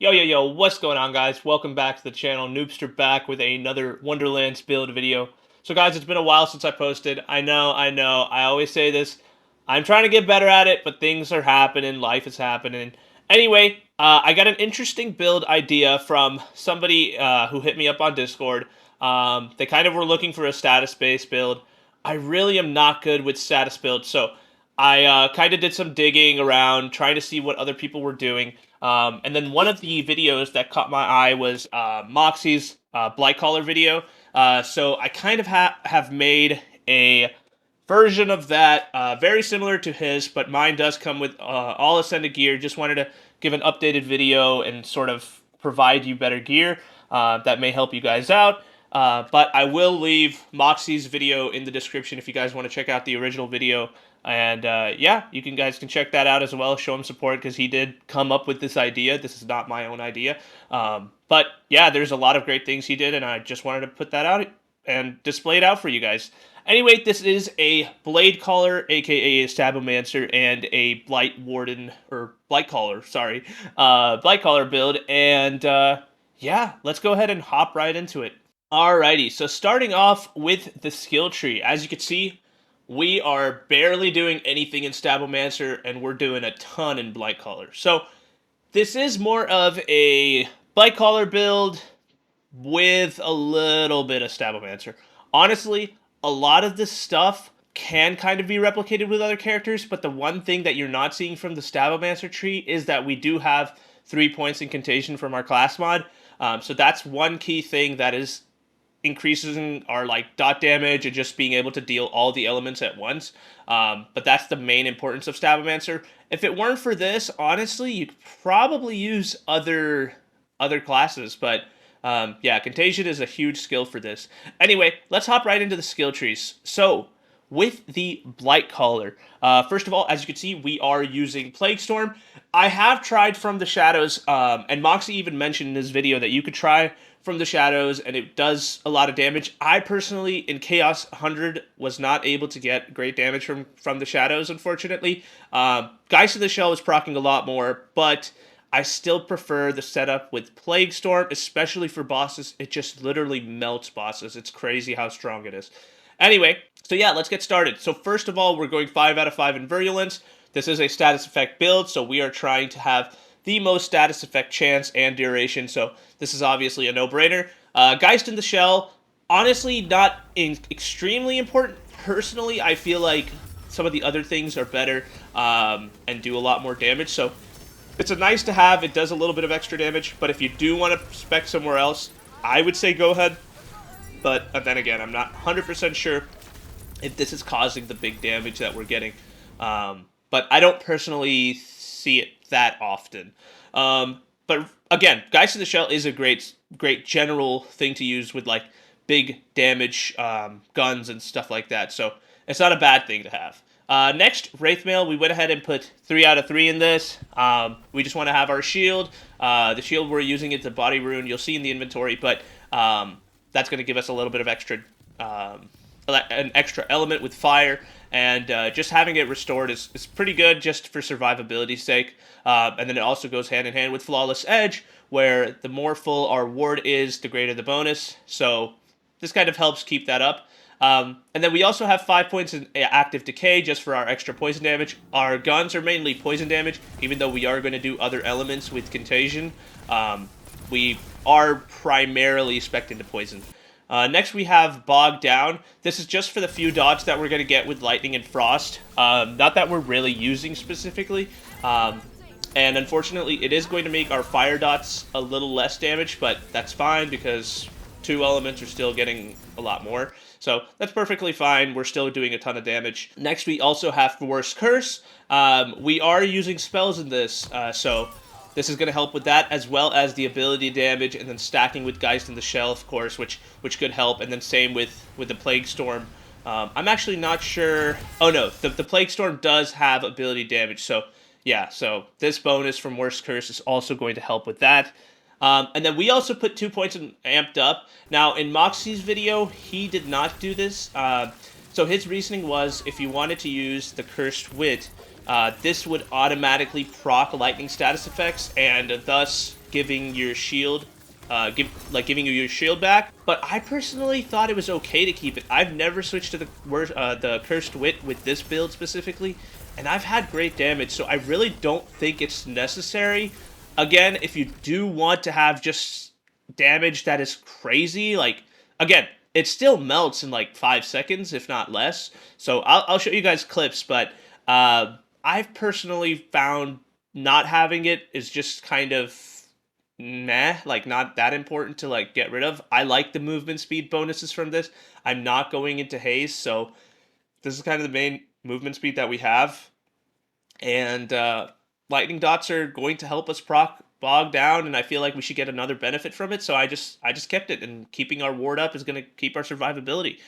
Yo, what's going on, guys? Welcome back to the channel. Noobster back with another Wonderlands build video. So, guys, it's been a while since I posted. I know, I always say this. I'm trying to get better at it, but things are happening. Life is happening. Anyway, I got an interesting build idea from somebody who hit me up on Discord. They kind of were looking for a status-based build. I really am not good with status builds, so I kind of did some digging around, trying to see what other people were doing. And then one of the videos that caught my eye was Moxie's Blightcaller video. So I kind of have made a version of that, very similar to his, but mine does come with all Ascended gear. Just wanted to give an updated video and sort of provide you better gear that may help you guys out. But I will leave Moxie's video in the description if you guys want to check out the original video. And yeah, guys can check that out as well. Show him support because he did come up with this idea. This is not my own idea. But yeah, there's a lot of great things he did, and I just wanted to put that out and display it out for you guys. Anyway, this is a Blightcaller, aka a Stabomancer, and a Blight Warden, or Blightcaller, sorry, Blightcaller build. And yeah, let's go ahead and hop right into it. Alrighty, so starting off with the skill tree. As you can see, we are barely doing anything in Stabomancer, and we're doing a ton in Blightcaller. So this is more of a Blightcaller build with a little bit of Stabomancer. Honestly, a lot of this stuff can kind of be replicated with other characters, but the one thing that you're not seeing from the Stabomancer tree is that we do have 3 points in Contagion from our class mod. So that's one key thing that is increasing our dot damage and just being able to deal all the elements at once. But that's the main importance of Stabomancer. If it weren't for this, honestly, you could probably use other classes, but yeah, Contagion is a huge skill for this. Anyway, let's hop right into the skill trees. So, with the Blightcaller, first of all, as you can see, we are using Plague Storm. I have tried From the Shadows, and Moxie even mentioned in his video that you could try From the Shadows, and it does a lot of damage. I personally, in Chaos 100, was not able to get great damage from the Shadows, unfortunately. Geist of the Shell is proccing a lot more, but I still prefer the setup with Plague Storm, especially for bosses. It just literally melts bosses. It's crazy how strong it is. Anyway, so yeah, let's get started. So first of all, we're going 5 out of 5 in Virulence. This is a status effect build, so we are trying to have the most status effect chance and duration, so this is obviously a no-brainer. Geist in the Shell, honestly, not extremely important. Personally, I feel like some of the other things are better and do a lot more damage, so it's a nice to have. It does a little bit of extra damage, but if you do want to spec somewhere else, I would say go ahead. But then again, I'm not 100% sure if this is causing the big damage that we're getting. But I don't personally see it that often. But again, Geist in the Shell is a great general thing to use with big damage guns and stuff like that. So it's not a bad thing to have. Next, Wraithmail, we went ahead and put 3 out of 3 in this. We just want to have our shield. The shield we're using is the body rune. You'll see in the inventory, but that's going to give us a little bit of extra, an extra element with fire, and just having it restored is pretty good just for survivability's sake. And then it also goes hand in hand with Flawless Edge, where the more full our ward is, the greater the bonus. So this kind of helps keep that up. And then we also have 5 points in active decay just for our extra poison damage. Our guns are mainly poison damage, even though we are going to do other elements with Contagion. We are primarily spec'd into poison. Next we have Bog Down. This is just for the few dots that we're going to get with Lightning and Frost. Not that we're really using specifically. And unfortunately, it is going to make our fire dots a little less damage, but that's fine because 2 elements are still getting a lot more. So that's perfectly fine. We're still doing a ton of damage. Next, we also have Worst Curse. We are using spells in this, so this is going to help with that, as well as the ability damage, and then stacking with Geist in the Shell, of course, which could help. And then same with the Plague Storm. I'm actually not sure. Oh no, the Plague Storm does have ability damage, so yeah. So this bonus from Worst Curse is also going to help with that. And then we also put 2 points in Amped Up. Now, in Moxie's video, he did not do this. So his reasoning was, if you wanted to use the Cursed Wit, this would automatically proc lightning status effects, and thus giving your shield, giving you your shield back. But I personally thought it was okay to keep it. I've never switched to the Cursed Wit with this build specifically, and I've had great damage, so I really don't think it's necessary. Again, if you do want to have just damage that is crazy, like, again, it still melts in like 5 seconds, if not less. So I'll show you guys clips, but I've personally found not having it is just kind of meh, like not that important to like get rid of. I like the movement speed bonuses from this. I'm not going into haze, so this is kind of the main movement speed that we have. And lightning dots are going to help us proc bog down, and I feel like we should get another benefit from it. So I just kept it, and keeping our ward up is going to keep our survivability.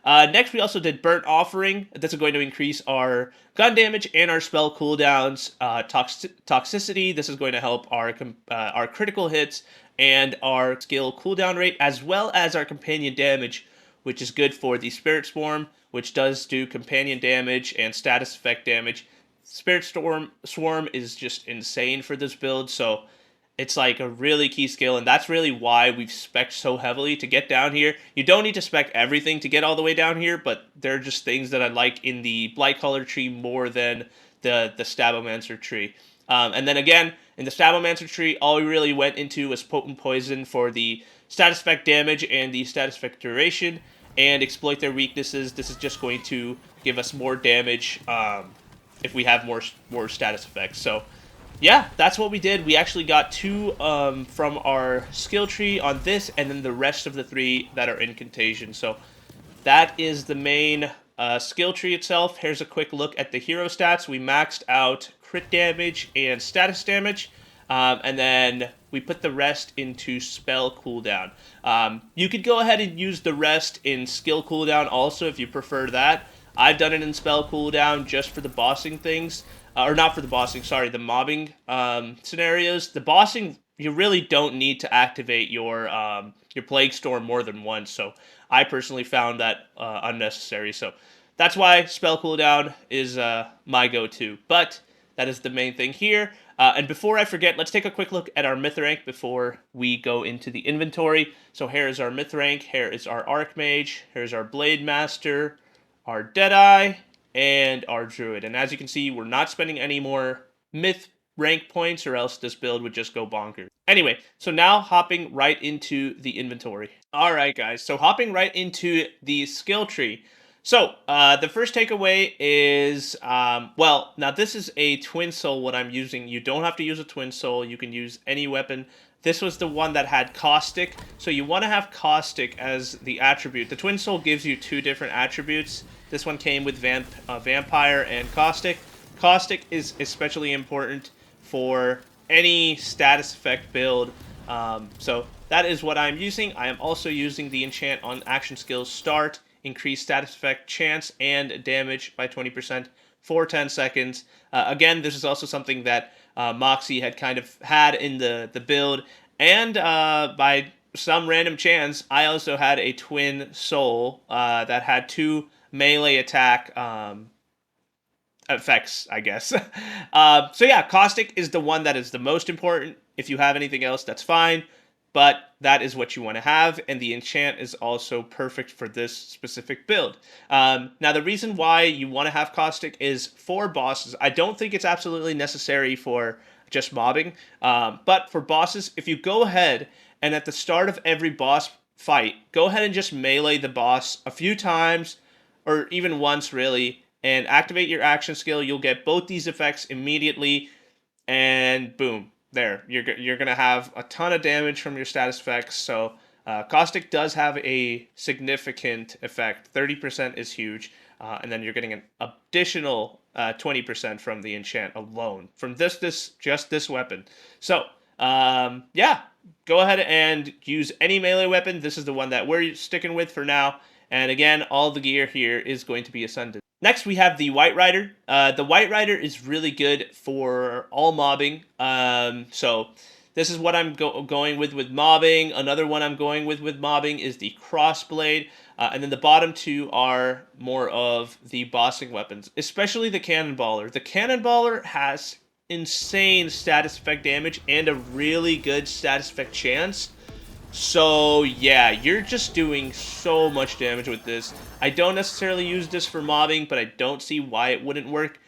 Next, we also did Burnt Offering. This is going to increase our gun damage and our spell cooldowns. Toxicity. This is going to help our critical hits and our skill cooldown rate, as well as our companion damage, which is good for the Spirit Swarm, which does do companion damage and status effect damage. Spirit Swarm is just insane for this build, so it's like a really key skill, and that's really why we've spec'd so heavily to get down here. You don't need to spec everything to get all the way down here, but there are just things that I like in the Blightcaller tree more than the Stabomancer tree. And then again, in the Stabomancer tree, all we really went into was Potent Poison for the status effect damage and the status effect duration, and exploit their weaknesses. This is just going to give us more damage if we have more status effects. So yeah, that's what we did. We actually got 2 from our skill tree on this, and then the rest of the 3 that are in Contagion. So that is the main skill tree itself. Here's a quick look at the hero stats. We maxed out crit damage and status damage, and then we put the rest into spell cooldown. You could go ahead and use the rest in skill cooldown also if you prefer that. I've done it in spell cooldown just for the bossing things. Or not for the bossing, sorry, the mobbing scenarios. The bossing, you really don't need to activate your Plague Storm more than once, so I personally found that unnecessary. So that's why spell cooldown is my go-to. But that is the main thing here. And before I forget, let's take a quick look at our myth rank before we go into the inventory. So here is our myth rank, here is our Archmage, here's our Blade Master, our Deadeye, and our Druid. And as you can see, we're not spending any more myth rank points, or else this build would just go bonkers. Anyway, so now hopping right into the inventory. Alright guys, so hopping right into the skill tree. So, the first takeaway is, well, now this is a Twin Soul what I'm using. You don't have to use a Twin Soul, you can use any weapon. This was the one that had Caustic, so you want to have Caustic as the attribute. The Twin Soul gives you 2 different attributes. This one came with Vampire and Caustic. Caustic is especially important for any status effect build, so that is what I'm using. I am also using the enchant on action skills Start, increase status effect chance and damage by 20% for 10 seconds. Again, this is also something that Moxie had kind of had in the build, and by some random chance, I also had a Twin Soul that had 2 melee attack effects, I guess. So yeah, Caustic is the one that is the most important. If you have anything else, that's fine, but that is what you want to have, and the enchant is also perfect for this specific build. Now, the reason why you want to have Caustic is for bosses. I don't think it's absolutely necessary for just mobbing, but for bosses, if you go ahead and at the start of every boss fight, go ahead and just melee the boss a few times, or even once really, and activate your action skill, you'll get both these effects immediately, and boom. There, you're going to have a ton of damage from your status effects, so Caustic does have a significant effect. 30% is huge, and then you're getting an additional 20% from the enchant alone, from just this weapon. So, yeah, go ahead and use any melee weapon. This is the one that we're sticking with for now, and again, all the gear here is going to be Ascended. Next, we have the White Rider. The White Rider is really good for all mobbing. So this is what I'm going with mobbing. Another one I'm going with mobbing is the Crossblade. And then the bottom 2 are more of the bossing weapons, especially the Cannonballer. The Cannonballer has insane status effect damage and a really good status effect chance. So yeah, you're just doing so much damage with this. I don't necessarily use this for mobbing, but I don't see why it wouldn't work.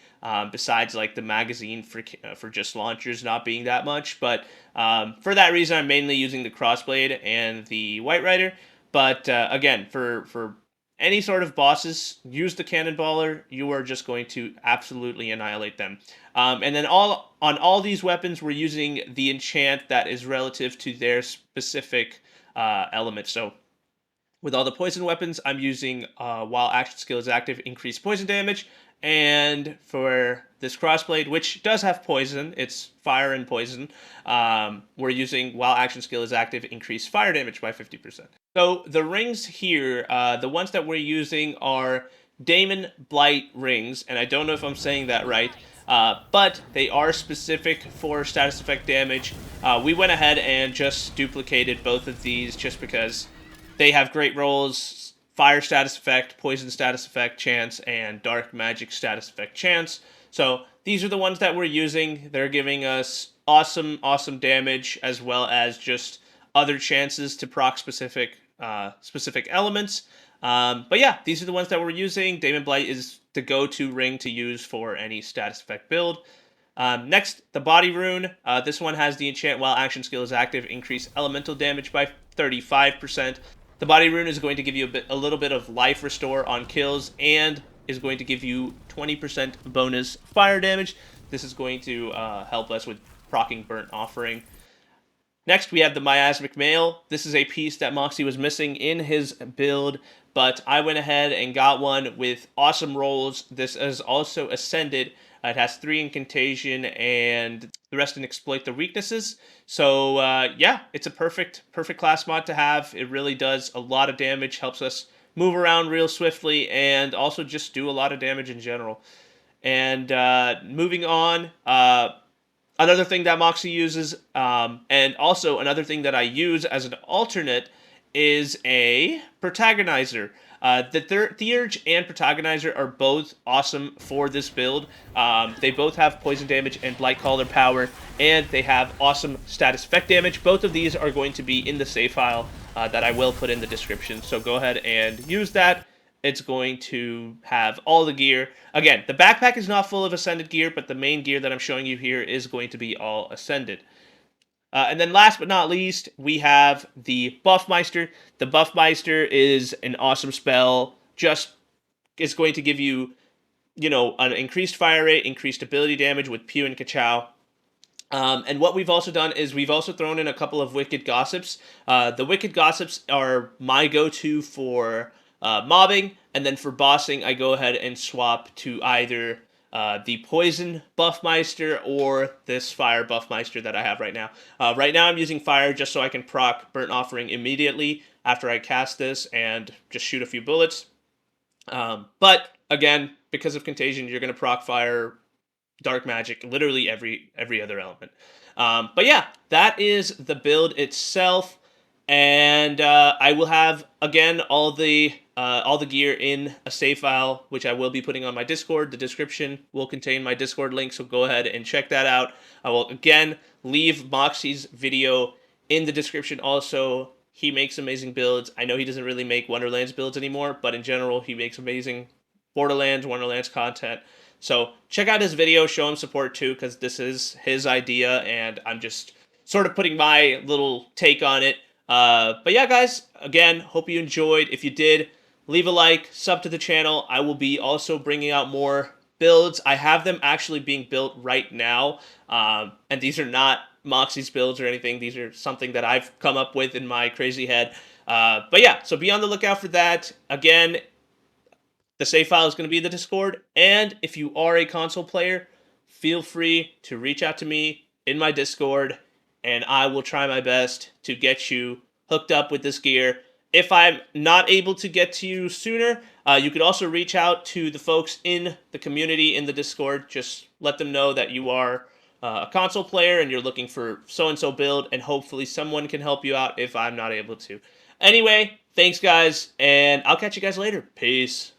Besides, like the magazine for just launchers not being that much, but for that reason, I'm mainly using the crossblade and the white rider. But again, for any sort of bosses, use the cannonballer. You are just going to absolutely annihilate them. And then on all these weapons, we're using the enchant that is relative to their specific element. So with all the poison weapons, I'm using while action skill is active, increased poison damage. And for this crossblade, which does have poison, it's fire and poison, we're using while action skill is active, increased fire damage by 50%. So the rings here, the ones that we're using are Daemon Blight rings, and I don't know if I'm saying that right, but they are specific for status effect damage. We went ahead and just duplicated both of these just because they have great rolls: fire status effect, poison status effect chance, and dark magic status effect chance. So these are the ones that we're using. They're giving us awesome damage, as well as just other chances to proc specific elements. But yeah, these are the ones that we're using. Daemon Blight is the go-to ring to use for any status effect build. Next, the body rune. This one has the enchant while action skill is active, increase elemental damage by 35%. The body rune is going to give you a little bit of life restore on kills, and is going to give you 20% bonus fire damage. This is going to help us with proccing Burnt Offering. Next, we have the Miasmic Mail. This is a piece that Moxie was missing in his build, but I went ahead and got one with awesome rolls. This is also ascended. It has 3 incantation and the rest in exploit the weaknesses. So yeah, it's a perfect class mod to have. It really does a lot of damage, helps us move around real swiftly, and also just do a lot of damage in general. And moving on, another thing that Moxie uses, and also another thing that I use as an alternate, is a Protagonizer. The Theurge and Protagonizer are both awesome for this build. They both have poison damage and Blightcaller power, and they have awesome status effect damage. Both of these are going to be in the save file that I will put in the description, so go ahead and use that. It's going to have all the gear. Again, the backpack is not full of Ascended gear, but the main gear that I'm showing you here is going to be all Ascended. And then last but not least, we have the Buffmeister. The Buffmeister is an awesome spell. Just is going to give you, an increased fire rate, increased ability damage with Pew and Kachow. And what we've also done is we've also thrown in a couple of Wicked Gossips. The Wicked Gossips are my go-to for mobbing, and then for bossing, I go ahead and swap to either the Poison Buffmeister or this Fire Buffmeister that I have right now. Right now I'm using Fire just so I can proc Burnt Offering immediately after I cast this and just shoot a few bullets. But again, because of Contagion, you're going to proc Fire, Dark Magic, literally every other element. But yeah, that is the build itself. And I will have, again, all the gear in a save file, which I will be putting on my Discord. The description will contain my Discord link, so go ahead and check that out. I will, again, leave Moxie's video in the description also. He makes amazing builds. I know he doesn't really make Wonderlands builds anymore, but in general, he makes amazing Wonderlands content. So check out his video, show him support too, because this is his idea, and I'm just sort of putting my little take on it. But yeah, guys, again, hope you enjoyed. If you did, leave a like, sub to the channel. I will be also bringing out more builds. I have them actually being built right now, and these are not Moxie's builds or anything. These are something that I've come up with in my crazy head. But yeah, so be on the lookout for that. Again, the save file is going to be in the Discord, and if you are a console player, feel free to reach out to me in my Discord, and I will try my best to get you hooked up with this gear. If I'm not able to get to you sooner, you could also reach out to the folks in the community in the Discord. Just let them know that you are a console player and you're looking for so-and-so build, and hopefully someone can help you out if I'm not able to. Anyway, thanks guys, and I'll catch you guys later. Peace.